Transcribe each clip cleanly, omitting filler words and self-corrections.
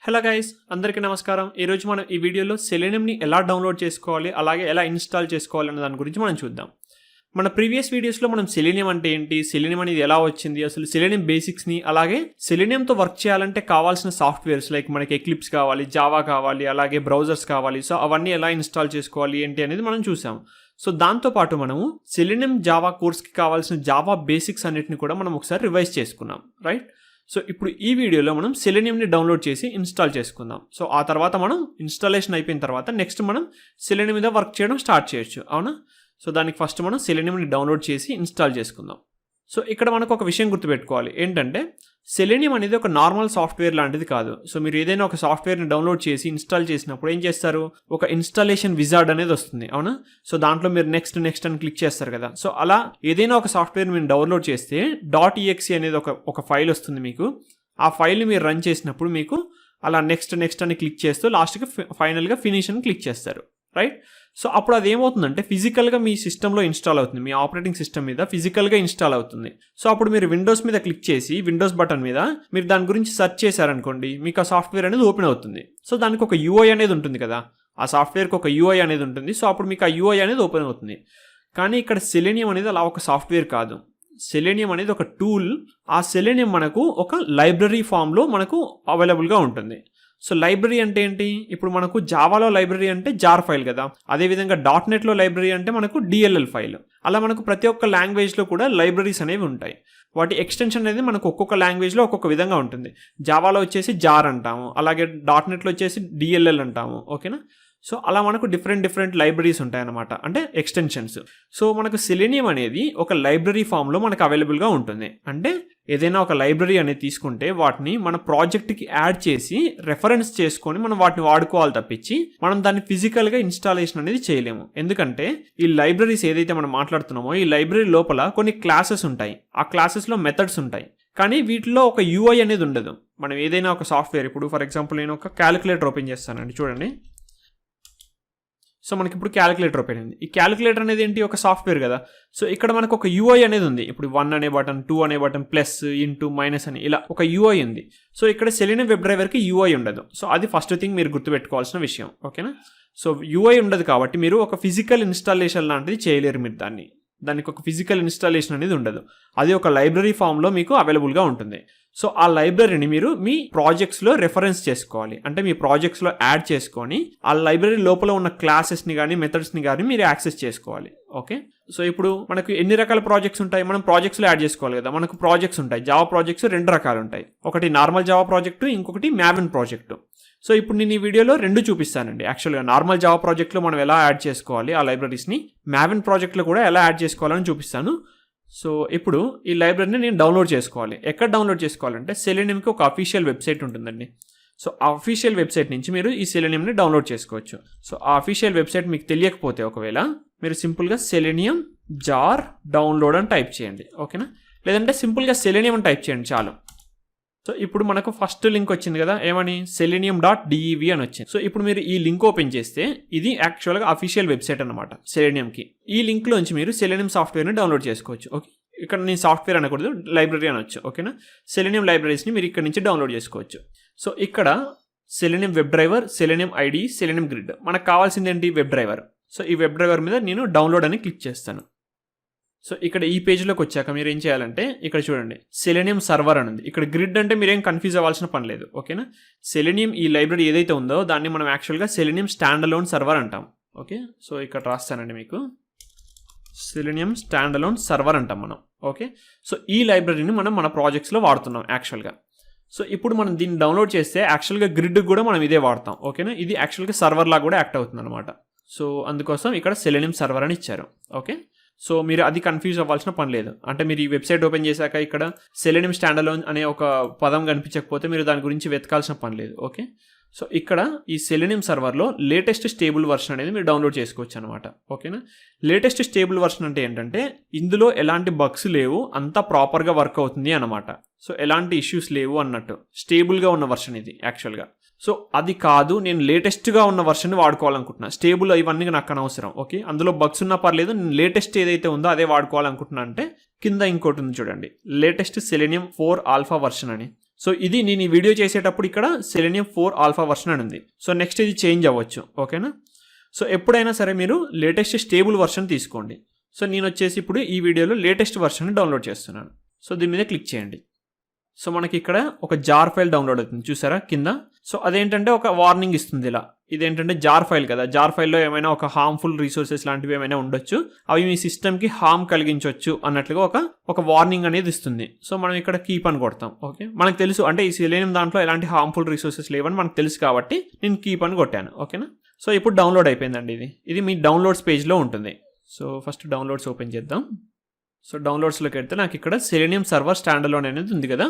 Hello guys, అందరికీ నమస్కారం. ఈరోజు మనం ఈ వీడియోలో సెలీనియంని ఎలా డౌన్లోడ్ చేసుకోవాలి, అలాగే ఎలా ఇన్స్టాల్ చేసుకోవాలి అనే దాని గురించి మనం చూద్దాం. మన ప్రీవియస్ వీడియోస్లో మనం సెలీనియం అంటే ఏంటి, సెలీనియం అనేది ఎలా వచ్చింది, అసలు సెలీనియం బేసిక్స్ని, అలాగే సెలీనియంతో వర్క్ చేయాలంటే కావాల్సిన సాఫ్ట్వేర్స్ లైక్ మనకి ఎక్లిప్స్ కావాలి, జావా కావాలి, అలాగే బ్రౌజర్స్ కావాలి. సో అవన్నీ ఎలా ఇన్స్టాల్ చేసుకోవాలి ఏంటి అనేది మనం చూసాం. సో దాంతోపాటు మనము సెలీనియం జావా కోర్స్కి కావాల్సిన జావా బేసిక్స్ అన్నిటిని కూడా మనం ఒకసారి రివైజ్ చేసుకున్నాం, రైట్? సో ఇప్పుడు ఈ వీడియోలో మనం సెలీనియంని డౌన్లోడ్ చేసి ఇన్స్టాల్ చేసుకుందాం. సో ఆ తర్వాత మనం ఇన్స్టాలేషన్ అయిపోయిన తర్వాత నెక్స్ట్ మనం సెలీనియం మీద వర్క్ చేయడం స్టార్ట్ చేయొచ్చు, అవునా? సో దానికి ఫస్ట్ మనం సెలీనియంని డౌన్లోడ్ చేసి ఇన్స్టాల్ చేసుకుందాం. సో ఇక్కడ మనకు ఒక విషయం గుర్తుపెట్టుకోవాలి, ఏంటంటే సెలీనియం అనేది ఒక నార్మల్ సాఫ్ట్వేర్ లాంటిది కాదు. సో మీరు ఏదైనా ఒక సాఫ్ట్వేర్ని డౌన్లోడ్ చేసి ఇన్స్టాల్ చేసినప్పుడు ఏం చేస్తారు, ఒక ఇన్స్టాలేషన్ విజార్డ్ అనేది వస్తుంది, అవునా? సో దాంట్లో మీరు నెక్స్ట్ అని క్లిక్ చేస్తారు కదా. సో అలా ఏదైనా ఒక సాఫ్ట్వేర్ మీరు డౌన్లోడ్ చేస్తే .exe అనేది ఒక ఫైల్ వస్తుంది మీకు. ఆ ఫైల్ని మీరు రన్ చేసినప్పుడు మీకు అలా నెక్స్ట్ అని క్లిక్ చేస్తూ లాస్ట్కి ఫైనల్గా ఫినిష్ అని క్లిక్ చేస్తారు, రైట్? సో అప్పుడు అది ఏమవుతుందంటే ఫిజికల్గా మీ సిస్టంలో ఇన్స్టాల్ అవుతుంది, మీ ఆపరేటింగ్ సిస్టమ్ మీద ఫిజికల్గా ఇన్స్టాల్ అవుతుంది. సో అప్పుడు మీరు విండోస్ మీద క్లిక్ చేసి విండోస్ బటన్ మీద మీరు దాని గురించి సెర్చ్ చేశారనుకోండి, మీకు ఆ సాఫ్ట్వేర్ అనేది ఓపెన్ అవుతుంది. సో దానికి ఒక UI అనేది ఉంటుంది కదా, ఆ సాఫ్ట్వేర్కి ఒక UI అనేది ఉంటుంది. సో అప్పుడు మీకు ఆ UI అనేది ఓపెన్ అవుతుంది. కానీ ఇక్కడ సెలీనియం అనేది అలా ఒక సాఫ్ట్వేర్ కాదు. సెలీనియం అనేది ఒక టూల్. ఆ సెలీనియం మనకు ఒక లైబ్రరీ ఫామ్లో మనకు అవైలబుల్గా ఉంటుంది. సో లైబ్రరీ అంటే ఏంటి, ఇప్పుడు మనకు జావాలో లైబ్రరీ అంటే జార్ ఫైల్ కదా, అదేవిధంగా .NETలో లైబ్రరీ అంటే మనకు DLL ఫైల్. అలా మనకు ప్రతి ఒక్క లాంగ్వేజ్లో కూడా లైబ్రరీస్ అనేవి ఉంటాయి. వాటి ఎక్స్టెన్షన్ అనేది మనకు ఒక్కొక్క లాంగ్వేజ్లో ఒక్కొక్క విధంగా ఉంటుంది. జావాలో వచ్చేసి జార్ అంటాము, అలాగే .NETలో వచ్చేసి DLL అంటాము, ఓకేనా? సో అలా మనకు డిఫరెంట్ లైబ్రరీస్ ఉంటాయన్నమాట, అంటే ఎక్స్టెన్షన్స్. సో మనకు సెలీనియం అనేది ఒక లైబ్రరీ ఫామ్లో మనకు అవైలబుల్గా ఉంటుంది. అంటే ఏదైనా ఒక లైబ్రరీ అనేది తీసుకుంటే వాటిని మన ప్రాజెక్ట్కి యాడ్ చేసి రెఫరెన్స్ చేసుకొని మనం వాటిని వాడుకోవాలి తప్పించి మనం దాన్ని ఫిజికల్గా ఇన్స్టాలేషన్ అనేది చేయలేము. ఎందుకంటే ఈ లైబ్రరీస్ ఏదైతే మనం మాట్లాడుతున్నామో ఈ లైబ్రరీ లోపల కొన్ని క్లాసెస్ ఉంటాయి, ఆ క్లాసెస్లో మెథడ్స్ ఉంటాయి. కానీ వీటిలో ఒక UI అనేది ఉండదు. మనం ఏదైనా ఒక సాఫ్ట్వేర్, ఇప్పుడు ఫర్ ఎగ్జాంపుల్ నేను ఒక క్యాలిక్యులేటర్ ఓపెన్ చేస్తానండి, చూడండి. సో మనకి ఇప్పుడు క్యాలిక్యులేటర్ ఓపెన్ అయింది. ఈ క్యాలిక్యులేటర్ అనేది ఏంటి, ఒక సాఫ్ట్వేర్ కదా. సో ఇక్కడ మనకు ఒక UI అనేది ఉంది. ఇప్పుడు 1 అనే బటన్, 2 అనే బటన్, ప్లస్, ఇంటూ, మైనస్ అని ఇలా ఒక UI ఉంది. సో ఇక్కడ సెలీనియం వెబ్ డ్రైవర్కి UI ఉండదు. సో అది ఫస్ట్ థింగ్ మీరు గుర్తుపెట్టుకోవాల్సిన విషయం, ఓకేనా? సో UI ఉండదు కాబట్టి మీరు ఒక ఫిజికల్ ఇన్స్టాలేషన్ లాంటిది చేయలేరు. మీరు దానికి ఒక ఫిజికల్ ఇన్స్టాలేషన్ అనేది ఉండదు. అది ఒక లైబ్రరీ ఫామ్లో మీకు అవైలబుల్గా ఉంటుంది. సో ఆ లైబ్రరీని మీరు మీ ప్రాజెక్ట్స్లో రెఫరెన్స్ చేసుకోవాలి, అంటే మీ ప్రాజెక్ట్స్లో యాడ్ చేసుకొని ఆ లైబ్రరీ లోపల ఉన్న క్లాసెస్ని కానీ మెథడ్స్ని కానీ మీరు యాక్సెస్ చేసుకోవాలి, ఓకే? సో ఇప్పుడు మనకు ఎన్ని రకాల ప్రాజెక్ట్స్ ఉంటాయి, మనం ప్రాజెక్ట్స్లో యాడ్ చేసుకోవాలి కదా. మనకు ప్రాజెక్ట్స్ ఉంటాయి, జావా ప్రాజెక్ట్స్ 2 రకాలు ఉంటాయి. ఒకటి నార్మల్ జావా ప్రాజెక్టు, ఇంకొకటి మ్యావెన్ ప్రాజెక్టు. సో ఇప్పుడు నేను ఈ వీడియోలో 2 చూపిస్తానండి. యాక్చువల్గా నార్మల్ జావా ప్రాజెక్ట్లో మనం ఎలా యాడ్ చేసుకోవాలి ఆ లైబ్రరీస్ని, మ్యావెన్ ప్రాజెక్ట్లో కూడా ఎలా యాడ్ చేసుకోవాలని చూపిస్తాను. సో ఇప్పుడు ఈ లైబ్రరీని నేను డౌన్లోడ్ చేసుకోవాలి. ఎక్కడ డౌన్లోడ్ చేసుకోవాలంటే సెలీనియంకి ఒక అఫీషియల్ వెబ్సైట్ ఉంటుందండి. సో ఆ అఫీషియల్ వెబ్సైట్ నుంచి మీరు ఈ సెలీనియంని డౌన్లోడ్ చేసుకోవచ్చు. సో ఆ అఫీషియల్ వెబ్సైట్ మీకు తెలియకపోతే ఒకవేళ మీరు సింపుల్గా సెలీనియం జార్ డౌన్లోడ్ అని టైప్ చేయండి, ఓకేనా? లేదంటే సింపుల్గా సెలీనియం అని టైప్ చేయండి చాలు. సో ఇప్పుడు మనకు ఫస్ట్ లింక్ వచ్చింది కదా, ఏమని, selenium.dev అని వచ్చింది. సో ఇప్పుడు మీరు ఈ లింక్ ఓపెన్ చేస్తే ఇది యాక్చువల్గా అఫీషియల్ వెబ్సైట్ అనమాట సెలీనియంకి. ఈ లింక్లోంచి మీరు సెలీనియం సాఫ్ట్వేర్ని డౌన్లోడ్ చేసుకోవచ్చు, ఓకే? ఇక్కడ నేను సాఫ్ట్వేర్ అనకూడదు, లైబ్రరీ అనొచ్చు, ఓకేనా? సెలీనియం లైబ్రరీస్ని మీరు ఇక్కడ నుంచి డౌన్లోడ్ చేసుకోవచ్చు. సో ఇక్కడ selenium web driver, selenium ID, selenium grid. మనకు కావాల్సింది ఏంటి, వెబ్ డ్రైవర్. సో ఈ వెబ్ డ్రైవర్ మీద నేను డౌన్లోడ్ అని క్లిక్ చేస్తాను. సో ఇక్కడ ఈ పేజ్లోకి వచ్చాక మీరు ఏం చేయాలంటే ఇక్కడ చూడండి, సెలీనియం సర్వర్ అని ఉంది. ఇక్కడ గ్రిడ్ అంటే మీరేం కన్ఫ్యూజ్ అవ్వాల్సిన పని లేదు, ఓకేనా? సెలీనియం ఈ లైబ్రరీ ఏదైతే ఉందో దాన్ని మనం యాక్చువల్గా సెలీనియం స్టాండ్ అలోన్ సర్వర్ అంటాం, ఓకే? సో ఇక్కడ రాస్తానండి మీకు, సెలీనియం స్టాండ్ అలోన్ సర్వర్ అంటాం మనం, ఓకే? సో ఈ లైబ్రరీని మనం మన ప్రాజెక్ట్స్లో వాడుతున్నాం యాక్చువల్గా. సో ఇప్పుడు మనం దీన్ని డౌన్లోడ్ చేస్తే యాక్చువల్గా గ్రిడ్ కూడా మనం ఇదే వాడతాం, ఓకేనా? ఇది యాక్చువల్గా సర్వర్ లాగా కూడా యాక్ట్ అవుతుంది అనమాట. సో అందుకోసం ఇక్కడ సెలీనియం సర్వర్ అని ఇచ్చారు, ఓకే? సో మీరు అది కన్ఫ్యూజ్ అవ్వాల్సిన పని లేదు. అంటే మీరు ఈ వెబ్సైట్ ఓపెన్ చేశాక ఇక్కడ సెలీనియం స్టాండ్ అలోన్ అనే ఒక పదం కనిపించకపోతే మీరు దాని గురించి వెతకాల్సిన పని లేదు, ఓకే? సో ఇక్కడ ఈ సెలీనియం సర్వర్లో లేటెస్ట్ స్టేబుల్ వర్షన్ అనేది మీరు డౌన్లోడ్ చేసుకోవచ్చు అనమాట, ఓకేనా? లేటెస్ట్ స్టేబుల్ వర్షన్ అంటే ఏంటంటే ఇందులో ఎలాంటి బగ్స్ లేవు, అంతా ప్రాపర్గా వర్క్ అవుతుంది అనమాట. సో ఎలాంటి ఇష్యూస్ లేవు అన్నట్టు స్టేబుల్గా ఉన్న వర్షన్ ఇది యాక్చువల్గా. సో అది కాదు, నేను లేటెస్ట్గా ఉన్న వర్షన్ వాడుకోవాలనుకుంటున్నా, స్టేబుల్ ఇవన్నీ నాకు అనవసరం, ఓకే? అందులో బగ్స్ ఉన్నా పర్లేదు, నేను లేటెస్ట్ ఏదైతే ఉందో అదే వాడుకోవాలనుకుంటున్నా అంటే కింద ఇంకోటి ఉంది చూడండి, లేటెస్ట్ సెలీనియం 4 ఆల్ఫా వర్షన్ అని. సో ఇది నేను ఈ వీడియో చేసేటప్పుడు ఇక్కడ Selenium 4 ఆల్ఫా వర్షన్ అని ఉంది. సో నెక్స్ట్ ఇది చేంజ్ అవ్వచ్చు, ఓకేనా. సో ఎప్పుడైనా సరే మీరు లేటెస్ట్ స్టేబుల్ వర్షన్ తీసుకోండి. సో నేను వచ్చేసి ఇప్పుడు ఈ వీడియోలో లేటెస్ట్ వర్షన్ డౌన్లోడ్ చేస్తున్నాను. సో దీని మీద క్లిక్ చేయండి. సో మనకి ఇక్కడ ఒక జార్ ఫైల్ డౌన్లోడ్ అవుతుంది, చూసారా కింద. సో అదేంటంటే ఒక వార్నింగ్ ఇస్తుంది ఇలా. ఇదేంటంటే జార్ ఫైల్ కదా, జార్ ఫైల్లో ఏమైనా ఒక హార్మ్ఫుల్ రిసోర్సెస్ లాంటివి ఏమైనా ఉండొచ్చు, అవి మీ సిస్టమ్కి హార్మ్ కలిగించవచ్చు అన్నట్లుగా ఒక వార్నింగ్ అనేది ఇస్తుంది. సో మనం ఇక్కడ కీప్ అని కొడతాం. ఓకే, మనకు తెలుసు అంటే ఈ Selenium దాంట్లో ఎలాంటి హార్మ్ఫుల్ రిసోర్సెస్ లేవని మనకు తెలుసు కాబట్టి నేను కీప్ అని కొట్టాను, ఓకేనా. సో ఇప్పుడు డౌన్లోడ్ అయిపోయిందండి. ఇది మీ డౌన్లోడ్స్ పేజ్లో ఉంటుంది. సో ఫస్ట్ డౌన్లోడ్స్ ఓపెన్ చేద్దాం. సో డౌన్లోడ్స్లోకి వెళ్తే నాకు ఇక్కడ Selenium సర్వర్ స్టాండర్లోన్ అనేది ఉంది కదా.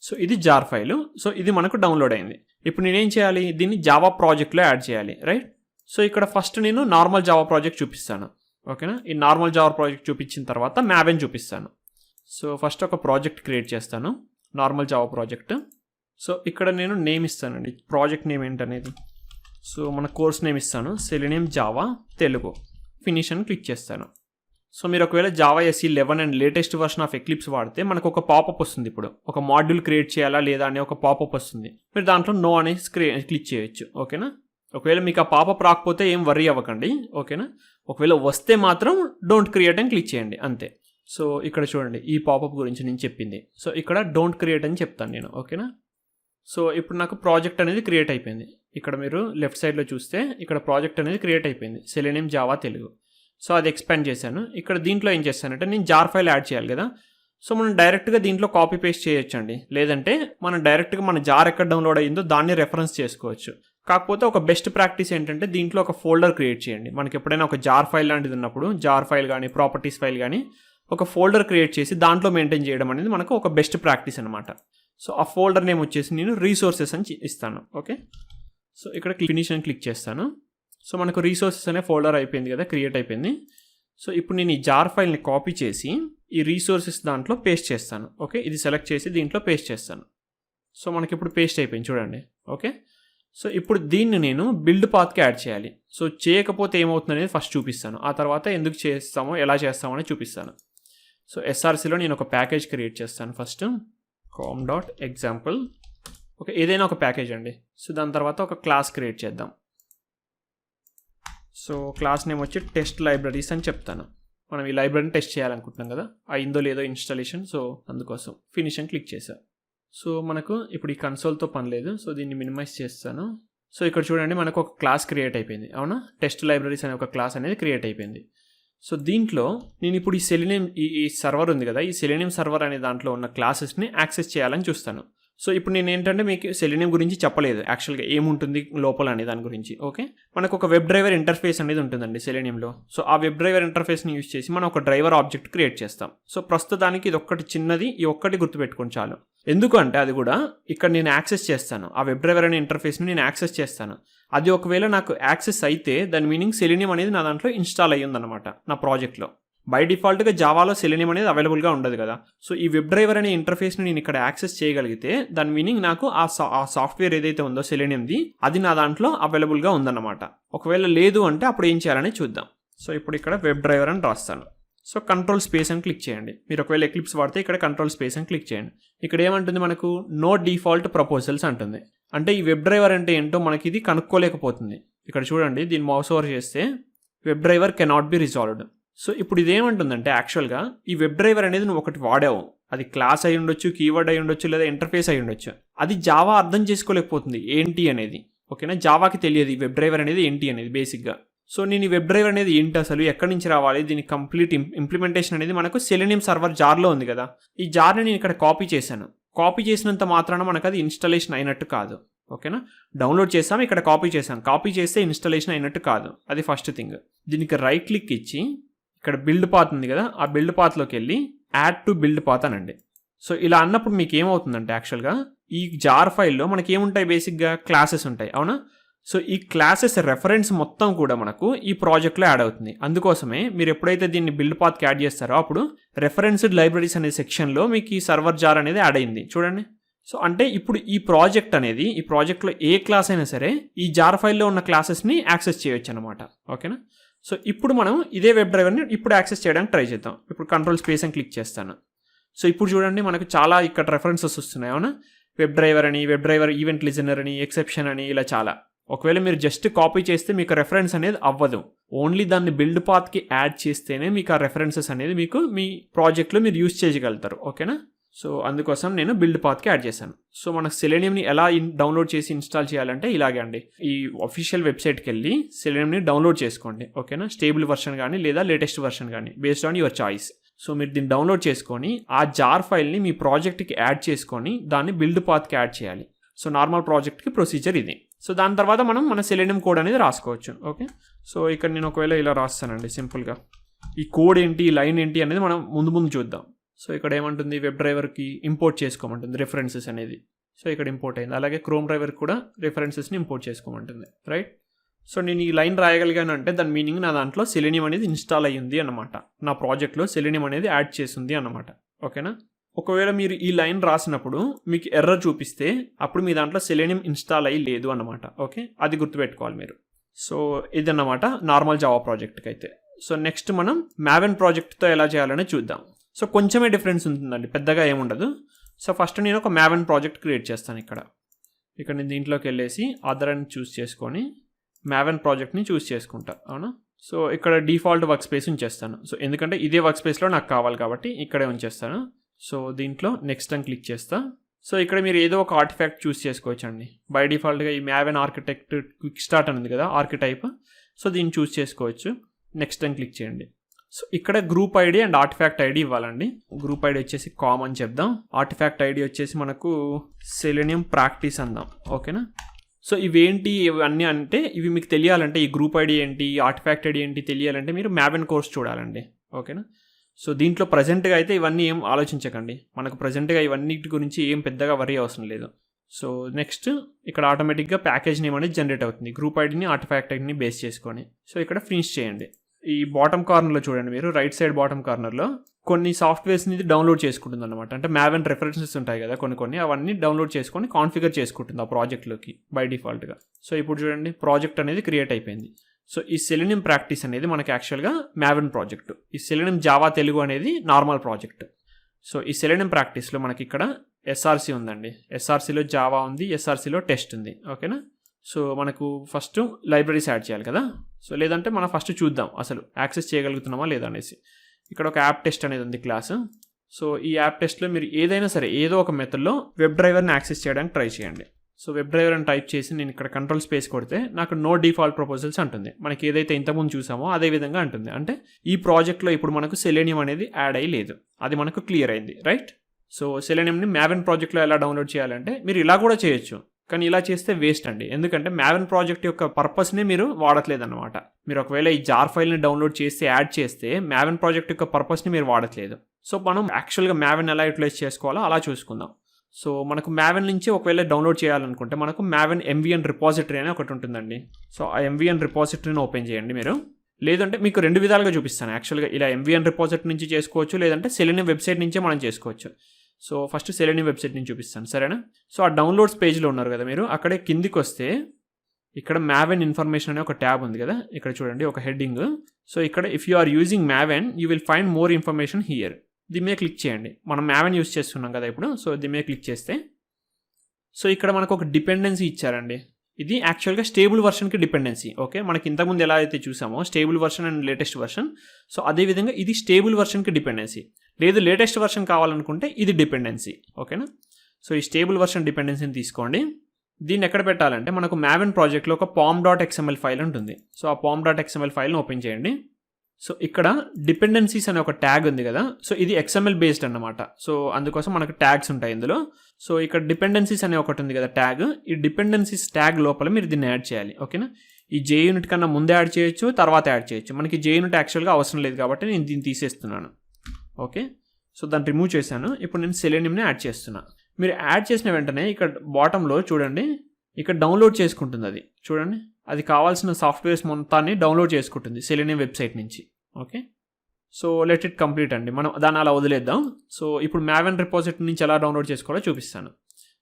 సో ఇది జార్ ఫైలు. సో ఇది మనకు డౌన్లోడ్ అయింది. ఇప్పుడు నేనేం చేయాలి, దీన్ని జావా ప్రాజెక్ట్లో యాడ్ చేయాలి, రైట్. సో ఇక్కడ ఫస్ట్ నేను నార్మల్ జావా ప్రాజెక్ట్ చూపిస్తాను, ఓకేనా. ఈ నార్మల్ జావా ప్రాజెక్ట్ చూపించిన తర్వాత Maven చూపిస్తాను. సో ఫస్ట్ ఒక ప్రాజెక్ట్ క్రియేట్ చేస్తాను, నార్మల్ జావా ప్రాజెక్ట్. సో ఇక్కడ నేను నేమ్ ఇస్తానండి, ప్రాజెక్ట్ నేమ్ ఏంటనేది. సో మన కోర్స్ నేమ్ ఇస్తాను, Selenium జావా తెలుగు. ఫినిష్ అని క్లిక్ చేస్తాను. సో మీరు ఒకవేళ Java SE 11 and latest version of eclipse వాడితే మనకు ఒక పాపప్ వస్తుంది. ఇప్పుడు ఒక మాడ్యూల్ క్రియేట్ చేయాలా లేదా అనే ఒక పాపప్ వస్తుంది. మీరు దాంట్లో నో అనేసి క్లిక్ చేయొచ్చు, ఓకేనా. ఒకవేళ మీకు ఆ పాపప్ రాకపోతే ఏం వర్రీ అవ్వకండి, ఓకేనా. ఒకవేళ వస్తే మాత్రం డోంట్ క్రియేట్ అని క్లిక్ చేయండి, అంతే. సో ఇక్కడ చూడండి ఈ పాపప్ గురించి నేను చెప్పింది. సో ఇక్కడ డోంట్ క్రియేట్ అని చెప్తాను నేను, ఓకేనా. సో ఇప్పుడు నాకు ప్రాజెక్ట్ అనేది క్రియేట్ అయిపోయింది. ఇక్కడ మీరు లెఫ్ట్ సైడ్లో చూస్తే ఇక్కడ ప్రాజెక్ట్ అనేది క్రియేట్ అయిపోయింది, Selenium జావా తెలుగు. సో అది ఎక్స్పాండ్ చేశాను. ఇక్కడ దీంట్లో ఏం చేస్తానంటే నేను జార్ ఫైల్ యాడ్ చేయాలి కదా. సో మనం డైరెక్ట్గా దీంట్లో కాపీ పేస్ట్ చేయొచ్చండి, లేదంటే మనం డైరెక్ట్గా మన జార్ ఎక్కడ డౌన్లోడ్ అయ్యిందో దాన్ని రెఫరెన్స్ చేసుకోవచ్చు. కాకపోతే ఒక బెస్ట్ ప్రాక్టీస్ ఏంటంటే దీంట్లో ఒక ఫోల్డర్ క్రియేట్ చేయండి. మనకి ఎప్పుడైనా ఒక జార్ ఫైల్ లాంటిది ఉన్నప్పుడు జార్ ఫైల్ కానీ ప్రాపర్టీస్ ఫైల్ కానీ ఒక ఫోల్డర్ క్రియేట్ చేసి దాంట్లో మెయింటైన్ చేయడం అనేది మనకు ఒక బెస్ట్ ప్రాక్టీస్ అనమాట. సో ఆ ఫోల్డర్ నేమ్ వచ్చేసి నేను రీసోర్సెస్ అని ఇస్తాను, ఓకే. సో ఇక్కడ ఫినిష్ అని క్లిక్ చేస్తాను. సో మనకు రీసోర్సెస్ అనే ఫోల్డర్ అయిపోయింది కదా, క్రియేట్ అయిపోయింది. సో ఇప్పుడు నేను ఈ జార్ ఫైల్ని కాపీ చేసి ఈ రీసోర్సెస్ దాంట్లో పేస్ట్ చేస్తాను, ఓకే. ఇది సెలెక్ట్ చేసి దీంట్లో పేస్ట్ చేస్తాను. సో మనకి ఇప్పుడు పేస్ట్ అయిపోయింది చూడండి, ఓకే. సో ఇప్పుడు దీన్ని నేను బిల్డ్ పాత్కి యాడ్ చేయాలి. సో చేయకపోతే ఏమవుతుంది అనేది ఫస్ట్ చూపిస్తాను, ఆ తర్వాత ఎందుకు చేస్తామో ఎలా చేస్తామో అనేది చూపిస్తాను. సో SRCలో నేను ఒక ప్యాకేజ్ క్రియేట్ చేస్తాను ఫస్ట్, com.example, ఓకే. ఏదైనా ఒక ప్యాకేజ్ అండి. సో దాని తర్వాత ఒక క్లాస్ క్రియేట్ చేద్దాం. సో క్లాస్ నేమ్ వచ్చి టెస్ట్ లైబ్రరీస్ అని చెప్తాను. మనం ఈ లైబ్రరీని టెస్ట్ చేయాలనుకుంటున్నాం కదా, అయిందో లేదో ఇన్స్టాలేషన్. సో అందుకోసం ఫినిష్ అని క్లిక్ చేశాను. సో మనకు ఇప్పుడు ఈ కన్సోల్తో పని లేదు. సో దీన్ని మినిమైజ్ చేస్తాను. సో ఇక్కడ చూడండి మనకు ఒక క్లాస్ క్రియేట్ అయిపోయింది, అవునా. టెస్ట్ లైబ్రరీస్ అనే ఒక క్లాస్ అనేది క్రియేట్ అయిపోయింది. సో దీంట్లో నేను ఇప్పుడు ఈ Selenium ఈ సర్వర్ ఉంది కదా, ఈ Selenium సర్వర్ అనే దాంట్లో ఉన్న క్లాసెస్ని యాక్సెస్ చేయాలని చూస్తాను. సో ఇప్పుడు నేను ఏంటంటే మీకు Selenium గురించి చెప్పలేదు యాక్చువల్గా ఏముంటుంది లోపల అనే దాని గురించి, ఓకే. మనకు ఒక వెబ్ డ్రైవర్ ఇంటర్ఫేస్ అనేది ఉంటుందండి Seleniumలో. సో ఆ వెబ్ డ్రైవర్ ఇంటర్ఫేస్ని యూజ్ చేసి మనం ఒక డ్రైవర్ ఆబ్జెక్ట్ క్రియేట్ చేస్తాం. సో ప్రస్తుతానికి ఇది ఒక్కటి చిన్నది, ఈ ఒక్కటి గుర్తుపెట్టుకోండి చాలు. ఎందుకంటే అది కూడా ఇక్కడ నేను యాక్సెస్ చేస్తాను, ఆ వెబ్ డ్రైవర్ అనే ఇంటర్ఫేస్ని నేను యాక్సెస్ చేస్తాను. అది ఒకవేళ నాకు యాక్సెస్ అయితే దాని మీనింగ్ Selenium అనేది నా దాంట్లో ఇన్స్టాల్ అయ్యిందనమాట నా ప్రాజెక్ట్లో. బై డిఫాల్ట్గా జావాలో Selenium అనేది అవైలబుల్గా ఉండదు కదా. సో ఈ వెబ్ డ్రైవర్ అనే ఇంటర్ఫేస్ని నేను ఇక్కడ యాక్సెస్ చేయగలిగితే దాని మీనింగ్ నాకు ఆ సాఫ్ట్వేర్ ఏదైతే ఉందో Seleniumది అది నా దాంట్లో అవైలబుల్గా ఉందన్నమాట. ఒకవేళ లేదు అంటే అప్పుడు ఏం చేయాలని చూద్దాం. సో ఇప్పుడు ఇక్కడ వెబ్ డ్రైవర్ అని రాస్తాను. సో కంట్రోల్ స్పేస్ అని క్లిక్ చేయండి. మీరు ఒకవేళ ఎక్లిప్స్ వాడితే ఇక్కడ కంట్రోల్ స్పేస్ అని క్లిక్ చేయండి. ఇక్కడ ఏమంటుంది మనకు నో డిఫాల్ట్ ప్రపోజల్స్ అంటుంది. అంటే ఈ వెబ్ డ్రైవర్ అంటే ఏంటో మనకి ఇది కనుక్కోలేకపోతుంది. ఇక్కడ చూడండి దీన్ని మౌస్ ఓవర్ చేస్తే web driver cannot be resolved. So ఇప్పుడు ఇదేమంటుందంటే యాక్చువల్గా ఈ వెబ్ డ్రైవర్ అనేది నువ్వు ఒకటి వాడావు, అది క్లాస్ అయి ఉండొచ్చు, కీవర్డ్ అయి ఉండొచ్చు, లేదా ఇంటర్ఫేస్ అయి ఉండొచ్చు. అది జావా అర్థం చేసుకోలేకపోతుంది ఏంటి అనేది, ఓకేనా. జావాకి తెలియదు ఈ వెబ్ డ్రైవర్ అనేది ఏంటి అనేది బేసిక్గా. సో నేను ఈ వెబ్ డ్రైవర్ అనేది ఏంటి అసలు ఎక్కడి నుంచి రావాలి, దీని కంప్లీట్ ఇంప్లిమెంటేషన్ అనేది మనకు Selenium సర్వర్ జార్లో ఉంది కదా. ఈ జార్ని నేను ఇక్కడ కాపీ చేశాను. కాపీ చేసినంత మాత్రాన మనకు అది ఇన్స్టాలేషన్ అయినట్టు కాదు, ఓకేనా. డౌన్లోడ్ చేసాం, ఇక్కడ కాపీ చేసాం, కాపీ చేస్తే ఇన్స్టాలేషన్ అయినట్టు కాదు, అది ఫస్ట్ థింగ్. దీనికి రైట్ క్లిక్ ఇచ్చి ఇక్కడ బిల్డ్ పాత్ ఉంది కదా, ఆ బిల్డ్ పాత్లోకి వెళ్ళి యాడ్ టు బిల్డ్ పాత్ అనండి. సో ఇలా అన్నప్పుడు మీకు ఏమవుతుందంటే యాక్చువల్గా ఈ జార్ ఫైల్లో మనకి ఏముంటాయి, బేసిక్గా క్లాసెస్ ఉంటాయి, అవునా. సో ఈ క్లాసెస్ రెఫరెన్స్ మొత్తం కూడా మనకు ఈ ప్రాజెక్ట్లో యాడ్ అవుతుంది. అందుకోసమే మీరు ఎప్పుడైతే దీన్ని బిల్డ్ పాత్కి యాడ్ చేస్తారో అప్పుడు రెఫరెన్స్డ్ లైబ్రరీస్ అనే సెక్షన్లో మీకు ఈ సర్వర్ జార్ అనేది యాడ్ అయింది చూడండి. సో అంటే ఇప్పుడు ఈ ప్రాజెక్ట్ అనేది ఈ ప్రాజెక్ట్లో ఏ క్లాస్ అయినా సరే ఈ జార్ ఫైల్లో ఉన్న క్లాసెస్ని యాక్సెస్ చేయొచ్చు అనమాట, ఓకేనా. సో ఇప్పుడు మనం ఇదే వెబ్ డ్రైవర్ని ఇప్పుడు యాక్సెస్ చేయడానికి ట్రై చేద్దాం. ఇప్పుడు కంట్రోల్ స్పేస్ అని క్లిక్ చేస్తాను. సో ఇప్పుడు చూడండి మనకు చాలా ఇక్కడ రెఫరెన్సెస్ వస్తున్నాయి, అవునా. వెబ్ డ్రైవర్ ఈవెంట్ లిజనర్ అని, ఎక్సెప్షన్ అని, ఇలా చాలా. ఒకవేళ మీరు జస్ట్ కాపీ చేస్తే మీకు రెఫరెన్స్ అనేది అవ్వదు. ఓన్లీ దాన్ని బిల్డ్ పాత్కి యాడ్ చేస్తేనే మీకు ఆ రెఫరెన్సెస్ అనేది మీకు మీ ప్రాజెక్ట్లో మీరు యూజ్ చేయగలుగుతారు. ఓకేనా? సో అందుకోసం నేను బిల్డ్ పాత్కి యాడ్ చేశాను. సో మనకు సెలేనియంని ఎలా డౌన్లోడ్ చేసి ఇన్స్టాల్ చేయాలంటే ఇలాగే అండి. ఈ అఫీషియల్ వెబ్సైట్కి వెళ్ళి సెలేనియంని డౌన్లోడ్ చేసుకోండి. ఓకేనా? స్టేబుల్ వర్షన్ కానీ లేదా లేటెస్ట్ వర్షన్ కానీ based on your choice. So మీరు దీన్ని డౌన్లోడ్ చేసుకొని ఆ జార్ ఫైల్ని మీ ప్రాజెక్ట్కి యాడ్ చేసుకొని దాన్ని బిల్డ్ పాత్కి యాడ్ చేయాలి. సో నార్మల్ ప్రాజెక్ట్కి ప్రొసీజర్ ఇది. సో దాని తర్వాత మనం మన సెలేనియం కోడ్ అనేది రాసుకోవచ్చు. ఓకే, సో ఇక్కడ నేను ఒకవేళ ఇలా రాస్తానండి సింపుల్గా. ఈ కోడ్ ఏంటి, ఈ లైన్ ఏంటి అనేది మనం ముందు చూద్దాం. సో ఇక్కడ ఏమంటుంది, వెబ్ డ్రైవర్కి ఇంపోర్ట్ చేసుకోమంటుంది రెఫరెన్సెస్ అనేది. సో ఇక్కడ ఇంపోర్ట్ అయింది. అలాగే క్రోమ్ డ్రైవర్ కూడా రెఫరెన్సెస్ని ఇంపోర్ట్ చేసుకోమంటుంది. రైట్? సో నేను ఈ లైన్ రాయగలిగాను అంటే దాని మీనింగ్ నా దాంట్లో సెలేనియం అనేది ఇన్స్టాల్ అయ్యింది అన్నమాట. నా ప్రాజెక్ట్లో సెలేనియం అనేది యాడ్ చేసింది అన్నమాట. ఓకేనా? ఒకవేళ మీరు ఈ లైన్ రాసినప్పుడు మీకు ఎర్రర్ చూపిస్తే అప్పుడు మీ దాంట్లో సెలేనియం ఇన్స్టాల్ అయ్యి లేదు అన్నమాట. ఓకే, అది గుర్తుపెట్టుకోవాలి మీరు. సో ఇదన్నమాట నార్మల్ జావా ప్రాజెక్ట్కి అయితే. సో నెక్స్ట్ మనం మావెన్ ప్రాజెక్ట్తో ఎలా చేయాలని చూద్దాం. సో కొంచెమే డిఫరెన్స్ ఉంటుందండి, పెద్దగా ఏముండదు. సో ఫస్ట్ నేను ఒక మావెన్ ప్రాజెక్ట్ క్రియేట్ చేస్తాను. ఇక్కడ నేను దీంట్లోకి వెళ్ళేసి అదర్ అని చూస్ చేసుకొని మావెన్ ప్రాజెక్ట్ని చూస్ చేసుకుంటా. అవునా? సో ఇక్కడ డిఫాల్ట్ వర్క్ స్పేస్ ఉంచేస్తాను. సో ఎందుకంటే ఇదే వర్క్ స్పేస్లో నాకు కావాలి కాబట్టి ఇక్కడే ఉంచేస్తాను. సో దీంట్లో నెక్స్ట్ అని క్లిక్ చేస్తా. సో ఇక్కడ మీరు ఏదో ఒక ఆర్టిఫాక్ట్ చూస్ చేసుకోవచ్చు అండి. బై డిఫాల్ట్గా ఈ మావెన్ ఆర్కిటెక్ట్ క్విక్ స్టార్ట్ అనేది కదా ఆర్కిటైప్. సో దీన్ని చూస్ చేసుకోవచ్చు. నెక్స్ట్ అని క్లిక్ చేయండి. సో ఇక్కడ group ID and artefact ID ఇవ్వాలండి. గ్రూప్ ఐడి వచ్చేసి కామన్ చెప్దాం. ఆర్టిఫాక్ట్ ఐడి వచ్చేసి మనకు సెలేనియం ప్రాక్టీస్ అందాం. ఓకేనా? సో ఇవేంటి ఇవన్నీ అంటే ఇవి మీకు తెలియాలంటే ఈ గ్రూప్ ఐడి ఏంటి, ఆర్టిఫాక్ట్ ఐడి ఏంటి తెలియాలంటే మీరు మావెన్ కోర్స్ చూడాలండి. ఓకేనా? సో దీంట్లో ప్రజెంట్గా అయితే ఇవన్నీ ఏం ఆలోచించకండి. మనకు ప్రజెంట్గా ఇవన్నీ గురించి ఏం పెద్దగా వరీ అవసరం లేదు. సో నెక్స్ట్ ఇక్కడ ఆటోమేటిక్గా ప్యాకేజ్ నేమ్ అనేది జనరేట్ అవుతుంది గ్రూప్ ఐడిని ఆర్టిఫాక్ట్ ఐడిని బేస్ చేసుకొని. సో ఇక్కడ ఫినిష్ చేయండి. ఈ బాటమ్ కార్నర్లో చూడండి మీరు, రైట్ సైడ్ బాటమ్ కార్నర్లో కొన్ని సాఫ్ట్వేర్స్ని డౌన్లోడ్ చేసుకుంటుంది అనమాట. అంటే మావెన్ రెఫరెన్సెస్ ఉంటాయి కదా కొన్ని అవన్నీ డౌన్లోడ్ చేసుకొని కాన్ఫిగర్ చేసుకుంటుంది ఆ ప్రాజెక్ట్లోకి బై డిఫాల్ట్గా. సో ఇప్పుడు చూడండి ప్రాజెక్ట్ అనేది క్రియేట్ అయిపోయింది. సో ఈ సెలేనియం ప్రాక్టీస్ అనేది మనకి యాక్చువల్గా మావెన్ ప్రాజెక్ట్. ఈ సెలేనియం జావా తెలుగు అనేది నార్మల్ ప్రాజెక్ట్. సో ఈ సెలేనియం ప్రాక్టీస్లో మనకి ఇక్కడ ఎస్ఆర్సి ఉందండి. ఎస్ఆర్సిలో జావా ఉంది, ఎస్ఆర్సిలో టెస్ట్ ఉంది. ఓకేనా? సో మనకు ఫస్ట్ లైబ్రరీస్ యాడ్ చేయాలి కదా. సో లేదంటే మనం ఫస్ట్ చూద్దాం అసలు యాక్సెస్ చేయగలుగుతున్నామా లేదా అనేసి. ఇక్కడ ఒక యాప్ టెస్ట్ అనేది ఉంది క్లాసు. సో ఈ యాప్ టెస్ట్లో మీరు ఏదైనా సరే ఏదో ఒక మెథడ్లో వెబ్ డ్రైవర్ని యాక్సెస్ చేయడానికి ట్రై చేయండి. సో వెబ్ డ్రైవర్ అని టైప్ చేసి నేను ఇక్కడ కంట్రోల్ స్పేస్ కొడితే నాకు నో డిఫాల్ట్ ప్రపోజల్స్ అంటుంది. మనకి ఏదైతే ఇంతకుముందు చూసామో అదే విధంగా అంటుంది. అంటే ఈ ప్రాజెక్ట్లో ఇప్పుడు మనకు సెలేనియం అనేది యాడ్ అయ్యి లేదు, అది మనకు క్లియర్ అయింది. రైట్? సో సెలేనియంని మావెన్ ప్రాజెక్ట్లో ఎలా డౌన్లోడ్ చేయాలంటే మీరు ఇలా కూడా చేయొచ్చు, కానీ ఇలా చేస్తే వేస్ట్ అండి. ఎందుకంటే మావెన్ ప్రాజెక్ట్ యొక్క పర్పస్నే మీరు వాడట్లేదన్నమాట. మీరు ఒకవేళ ఈ జార్ ఫైల్ని డౌన్లోడ్ చేస్తే యాడ్ చేస్తే మావెన్ ప్రాజెక్ట్ యొక్క పర్పస్ని మీరు వాడట్లేదు. సో మనం యాక్చువల్గా మావెన్ ఎలా యూటిలైజ్ చేసుకోవాలో అలా చూసుకుందాం. సో మనకు మావెన్ నుంచి ఒకవేళ డౌన్లోడ్ చేయాలనుకుంటే మనకు మావెన్ ఎంవిఎన్ రిపాజిటరీ అని ఒకటి ఉంటుందండి. సో ఆ ఎంవిఎన్ రిపాజిటరీని ఓపెన్ చేయండి మీరు. లేదంటే మీకు రెండు విధాలుగా చూపిస్తాను. యాక్చువల్గా ఇలా ఎంవిఎన్ రిపాజిటరీ నుంచి చేసుకోవచ్చు, లేదంటే సెలేనియం వెబ్సైట్ నుంచే మనం చేసుకోవచ్చు. సో ఫస్ట్ సెలేనియం వెబ్సైట్ నుంచి చూపిస్తాను, సరేనా? సో ఆ డౌన్లోడ్స్ పేజ్లో ఉన్నారు కదా మీరు, అక్కడే కిందికి వస్తే ఇక్కడ మావెన్ ఇన్ఫర్మేషన్ అనే ఒక ట్యాబ్ ఉంది కదా, ఇక్కడ చూడండి ఒక హెడ్డింగ్. సో ఇక్కడ if you are using Maven you will find more information here. దీని మీద క్లిక్ చేయండి. మనం మావెన్ యూజ్ చేస్తున్నాం కదా ఇప్పుడు. సో దీని మీద క్లిక్ చేస్తే సో ఇక్కడ మనకు ఒక డిపెండెన్సీ ఇచ్చారండి. ఇది యాక్చువల్గా స్టేబుల్ వర్షన్కి డిపెండెన్సీ. ఓకే, మనకి ఇంతకుముందు ఎలా అయితే చూసామో stable version and latest version, so అదేవిధంగా ఇది స్టేబుల్ వర్షన్కి డిపెండెన్సీ. లేదు లేటెస్ట్ వర్షన్ కావాలనుకుంటే ఇది డిపెండెన్సీ. ఓకేనా? సో ఈ స్టేబుల్ వర్షన్ డిపెండెన్సీని తీసుకోండి. దీన్ని ఎక్కడ పెట్టాలంటే మనకు మావెన్ ప్రాజెక్ట్లో ఒక pom.xml ఫైల్ ఉంటుంది. సో ఆ pom.xml ఫైల్ని ఓపెన్ చేయండి. సో ఇక్కడ డిపెండెన్సీస్ అనే ఒక ట్యాగ్ ఉంది కదా, సో ఇది XML బేస్డ్ అన్నమాట. సో అందుకోసం మనకు ట్యాగ్స్ ఉంటాయి ఇందులో. సో ఇక్కడ డిపెండెన్సీస్ అనే ఒకటి ఉంది కదా ట్యాగ్, ఈ డిపెండెన్సీస్ ట్యాగ్ లోపల మీరు దీన్ని యాడ్ చేయాలి. ఓకేనా? ఈ JUnit కన్నా ముందే యాడ్ చేయొచ్చు, తర్వాత యాడ్ చేయొచ్చు. మనకి JUnit యాక్చువల్గా అవసరం లేదు కాబట్టి నేను దీన్ని తీసేస్తున్నాను. ఓకే, సో దాన్ని రిమూవ్ చేశాను. ఇప్పుడు నేను సెలేనియంని యాడ్ చేస్తున్నాను. మీరు యాడ్ చేసిన వెంటనే ఇక్కడ బాటంలో చూడండి, ఇక్కడ డౌన్లోడ్ చేసుకుంటుంది అది. చూడండి, అది కావాల్సిన సాఫ్ట్వేర్స్ మొత్తాన్ని డౌన్లోడ్ చేసుకుంటుంది సెలేనియం వెబ్సైట్ నుంచి. Okay, so let it complete అండి. మనం దాన్ని అలా వదిలేద్దాం. సో ఇప్పుడు మావెన్ రిపాజిటరీ నుంచి ఎలా డౌన్లోడ్ చేసుకోవాలో చూపిస్తాను.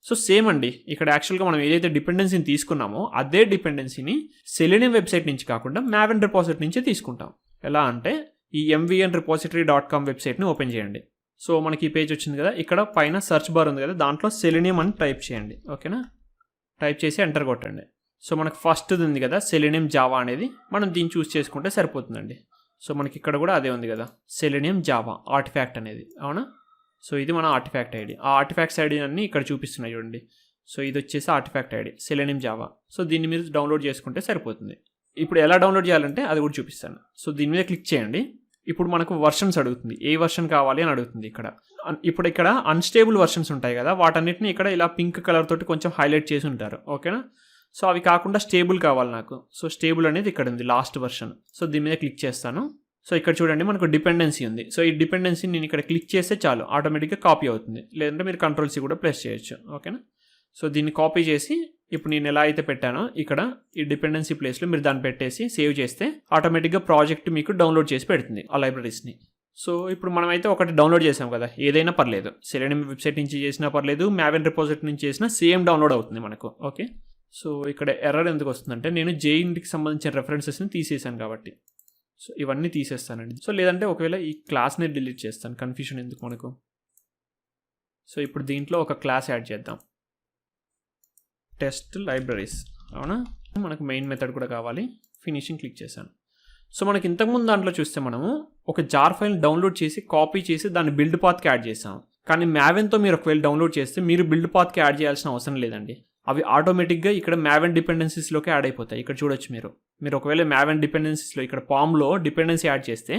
సో సేమ్ అండి, ఇక్కడ యాక్చువల్గా మనం ఏదైతే డిపెండెన్సీని తీసుకున్నామో అదే డిపెండెన్సీని సెలేనియం వెబ్సైట్ నుంచి కాకుండా మావెన్ రిపాజిటరీ నుంచే తీసుకుంటాం. ఎలా అంటే ఈ mvnrepository.com వెబ్సైట్ని ఓపెన్ చేయండి. సో మనకి ఈ పేజ్ వచ్చింది కదా, ఇక్కడ పైన సెర్చ్ బార్ ఉంది కదా, దాంట్లో సెలీనియం అని టైప్ చేయండి. ఓకేనా, టైప్ చేసి ఎంటర్ కొట్టండి. సో మనకు ఫస్ట్ ఉంది కదా సెలీనియం జావా అనేది, మనం దీన్ని చూస్ చేసుకుంటే సరిపోతుందండి. సో మనకి ఇక్కడ కూడా అదే ఉంది కదా సెలీనియం జావా ఆర్టిఫాక్ట్ అనేది, అవునా. సో ఇది మన ఆర్టిఫాక్ట్ ఐడి. ఆ ఆర్టిఫాక్ట్స్ ఐడి అన్నీ ఇక్కడ చూపిస్తున్నాయి చూడండి. సో ఇది వచ్చేసి artefact ID selenium Java. So దీన్ని మీరు డౌన్లోడ్ చేసుకుంటే సరిపోతుంది. ఇప్పుడు ఎలా డౌన్లోడ్ చేయాలంటే అది కూడా చూపిస్తాను. సో దీని మీద క్లిక్ చేయండి. ఇప్పుడు మనకు వర్షన్స్ అడుగుతుంది, ఏ వర్షన్ కావాలి అని అడుగుతుంది. ఇప్పుడు ఇక్కడ అన్స్టేబుల్ వర్షన్స్ ఉంటాయి కదా, వాటన్నిటిని ఇక్కడ ఇలా పింక్ కలర్ తోటి కొంచెం హైలైట్ చేసి ఉంటారు. ఓకేనా, సో అవి కాకుండా స్టేబుల్ కావాలి నాకు. సో స్టేబుల్ అనేది ఇక్కడ ఉంది, లాస్ట్ వర్షన్. సో దీని మీద క్లిక్ చేస్తాను. సో ఇక్కడ చూడండి మనకు డిపెండెన్సీ ఉంది. సో ఈ డిపెండెన్సీ నేను ఇక్కడ క్లిక్ చేస్తే చాలు ఆటోమేటిక్గా కాపీ అవుతుంది, లేదంటే మీరు Ctrl+C కూడా ప్రెస్ చేయొచ్చు. ఓకేనా, సో దీన్ని కాపీ చేసి ఇప్పుడు నేను ఎలా అయితే పెట్టానో ఇక్కడ ఈ డిపెండెన్సీ ప్లేస్లో మీరు దాన్ని పెట్టేసి సేవ్ చేస్తే ఆటోమేటిక్గా ప్రాజెక్ట్ మీకు డౌన్లోడ్ చేసి పెడుతుంది ఆ లైబ్రరీస్ని. సో ఇప్పుడు మనమైతే ఒకటి డౌన్లోడ్ చేసాం కదా, ఏదైనా పర్లేదు, సెలీనియం వెబ్సైట్ నుంచి చేసినా పర్లేదు, Maven రిపోజిటరీ నుంచి చేసినా సేమ్ డౌన్లోడ్ అవుతుంది మనకు. ఓకే, సో ఇక్కడ ఎర్రర్ ఎందుకు వస్తుందంటే నేను జేఇన్కి సంబంధించిన రెఫరెన్సెస్ని తీసేసాను కాబట్టి. సో ఇవన్నీ తీసేస్తానండి. సో లేదంటే ఒకవేళ ఈ క్లాస్ని డిలీట్ చేస్తాను, కన్ఫ్యూషన్ ఎందుకు మనకు. సో ఇప్పుడు దీంట్లో ఒక క్లాస్ యాడ్ చేద్దాం, టెస్ట్ లైబ్రరీస్. అవునా, మనకు మెయిన్ మెథడ్ కూడా కావాలి. ఫినిషింగ్ క్లిక్ చేశాను. సో మనకి ఇంతకుముందు దాంట్లో చూస్తే మనము ఒక జార్ ఫైల్ డౌన్లోడ్ చేసి కాపీ చేసి దాన్ని బిల్డ్ పాత్కి యాడ్ చేసాం. కానీ Mavenతో మీరు ఒకవేళ డౌన్లోడ్ చేస్తే మీరు బిల్డ్ పాత్కి యాడ్ చేయాల్సిన అవసరం లేదండి. అవి ఆటోమేటిక్గా ఇక్కడ Maven డిపెండెన్సీస్లోకి యాడ్ అయిపోతాయి. ఇక్కడ చూడొచ్చు మీరు ఒకవేళ Maven డిపెండెన్సీస్లో ఇక్కడ పామ్లో డిపెండెన్సీ యాడ్ చేస్తే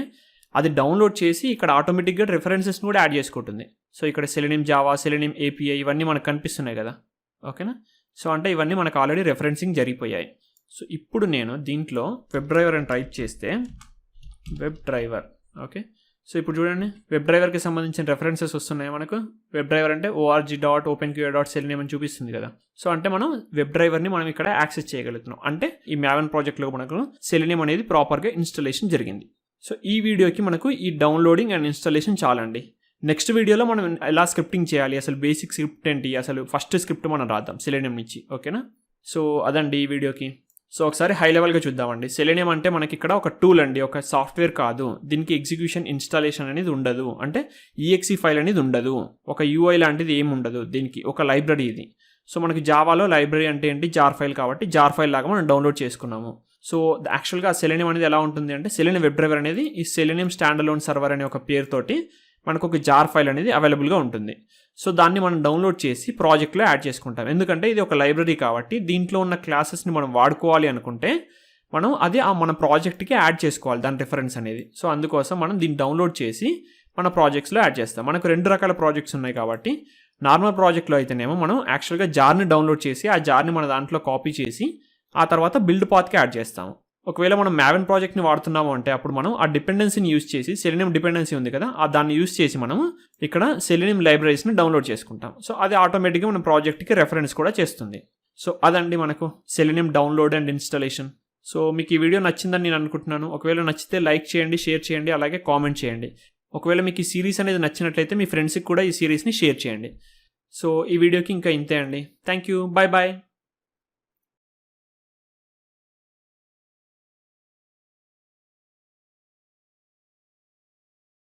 అది డౌన్లోడ్ చేసి ఇక్కడ ఆటోమేటిక్గా రెఫరెన్సెస్ని కూడా యాడ్ చేసుకుంటుంది. సో ఇక్కడ సెలీనియం జావా, సెలీనియం API ఇవన్నీ మనకు కనిపిస్తున్నాయి కదా. ఓకేనా, సో అంటే ఇవన్నీ మనకు ఆల్రెడీ రెఫరెన్సింగ్ జరిగిపోయాయి. సో ఇప్పుడు నేను దీంట్లో వెబ్ డ్రైవర్ అని టైప్ చేస్తే వెబ్ డ్రైవర్. ఓకే, సో ఇప్పుడు చూడండి వెబ్ డ్రైవర్కి సంబంధించిన రెఫరెన్సెస్ వస్తున్నాయి మనకు. వెబ్ డ్రైవర్ అంటే org.openqa.selenium అని చూపిస్తుంది కదా. సో అంటే మనం వెబ్ డ్రైవర్ని మనం ఇక్కడ యాక్సెస్ చేయగలుగుతున్నాం. అంటే ఈ Maven ప్రాజెక్ట్లో మనకు సెలీనియం అనేది ప్రాపర్గా ఇన్స్టాలేషన్ జరిగింది. సో ఈ వీడియోకి మనకు ఈ డౌన్లోడింగ్ అండ్ ఇన్స్టాలేషన్ చాలండి. నెక్స్ట్ వీడియోలో మనం ఎలా స్క్రిప్టింగ్ చేయాలి, అసలు బేసిక్ స్క్రిప్ట్ ఏంటి, అసలు ఫస్ట్ స్క్రిప్ట్ మనం రాద్దాం సెలీనియం నుంచి. ఓకేనా, సో అదండి ఈ వీడియోకి. సో ఒకసారి హై లెవెల్గా చూద్దామండి. సెలీనియం అంటే మనకి ఇక్కడ ఒక టూల్ అండి, ఒక సాఫ్ట్వేర్ కాదు. దీనికి ఎగ్జిక్యూషన్ ఇన్స్టాలేషన్ అనేది ఉండదు, అంటే exe ఫైల్ అనేది ఉండదు, ఒక UI లాంటిది ఏమి ఉండదు. దీనికి ఒక లైబ్రరీ ఇది. సో మనకి జావాలో లైబ్రరీ అంటే ఏంటి, జార్ ఫైల్, కాబట్టి జార్ ఫైల్ లాగా మనం డౌన్లోడ్ చేసుకున్నాము. సో యాక్చువల్గా సెలీనియం అనేది ఎలా ఉంటుంది అంటే సెలీనియం వెబ్ డ్రైవర్ అనేది ఈ సెలీనియం స్టాండలోన్ సర్వర్ అనే ఒక పేరుతోటి మనకు ఒక జార్ ఫైల్ అనేది అవైలబుల్గా ఉంటుంది. సో దాన్ని మనం డౌన్లోడ్ చేసి ప్రాజెక్ట్లో యాడ్ చేసుకుంటాం. ఎందుకంటే ఇది ఒక లైబ్రరీ కాబట్టి దీంట్లో ఉన్న క్లాసెస్ని మనం వాడుకోవాలి అనుకుంటే మనం అది మన ప్రాజెక్ట్కి యాడ్ చేసుకోవాలి, దాని రిఫరెన్స్ అనేది. సో అందుకోసం మనం దీన్ని డౌన్లోడ్ చేసి మన ప్రాజెక్ట్స్లో యాడ్ చేస్తాం. మనకు 2 రకాల ప్రాజెక్ట్స్ ఉన్నాయి కాబట్టి నార్మల్ ప్రాజెక్ట్లో అయితేనేమో మనం యాక్చువల్గా జార్ని డౌన్లోడ్ చేసి ఆ జార్ని మన దాంట్లో కాపీ చేసి ఆ తర్వాత బిల్డ్ పాత్కి యాడ్ చేస్తాము. ఒకవేళ మనం Maven ప్రాజెక్ట్ని వాడుతున్నాము అంటే అప్పుడు మనం ఆ డిపెండెన్సీని యూజ్ చేసి, సెలీనియం డిపెండెన్సీ ఉంది కదా, దాన్ని యూజ్ చేసి మనం ఇక్కడ సెలీనియం లైబ్రరీస్ని డౌన్లోడ్ చేసుకుంటాం. సో అది ఆటోమేటిక్గా మన ప్రాజెక్ట్కి రెఫరెన్స్ కూడా చేస్తుంది. సో అదండి మనకు selenium download and installation. So మీకు ఈ వీడియో నచ్చిందని నేను అనుకుంటున్నాను. ఒకవేళ నచ్చితే లైక్ చేయండి, షేర్ చేయండి, అలాగే కామెంట్ చేయండి. ఒకవేళ మీకు ఈ సిరీస్ అనేది నచ్చినట్లయితే మీ ఫ్రెండ్స్కి కూడా ఈ సిరీస్ని షేర్ చేయండి. సో ఈ వీడియోకి ఇంకా ఇంతే అండి. Thank you, bye bye.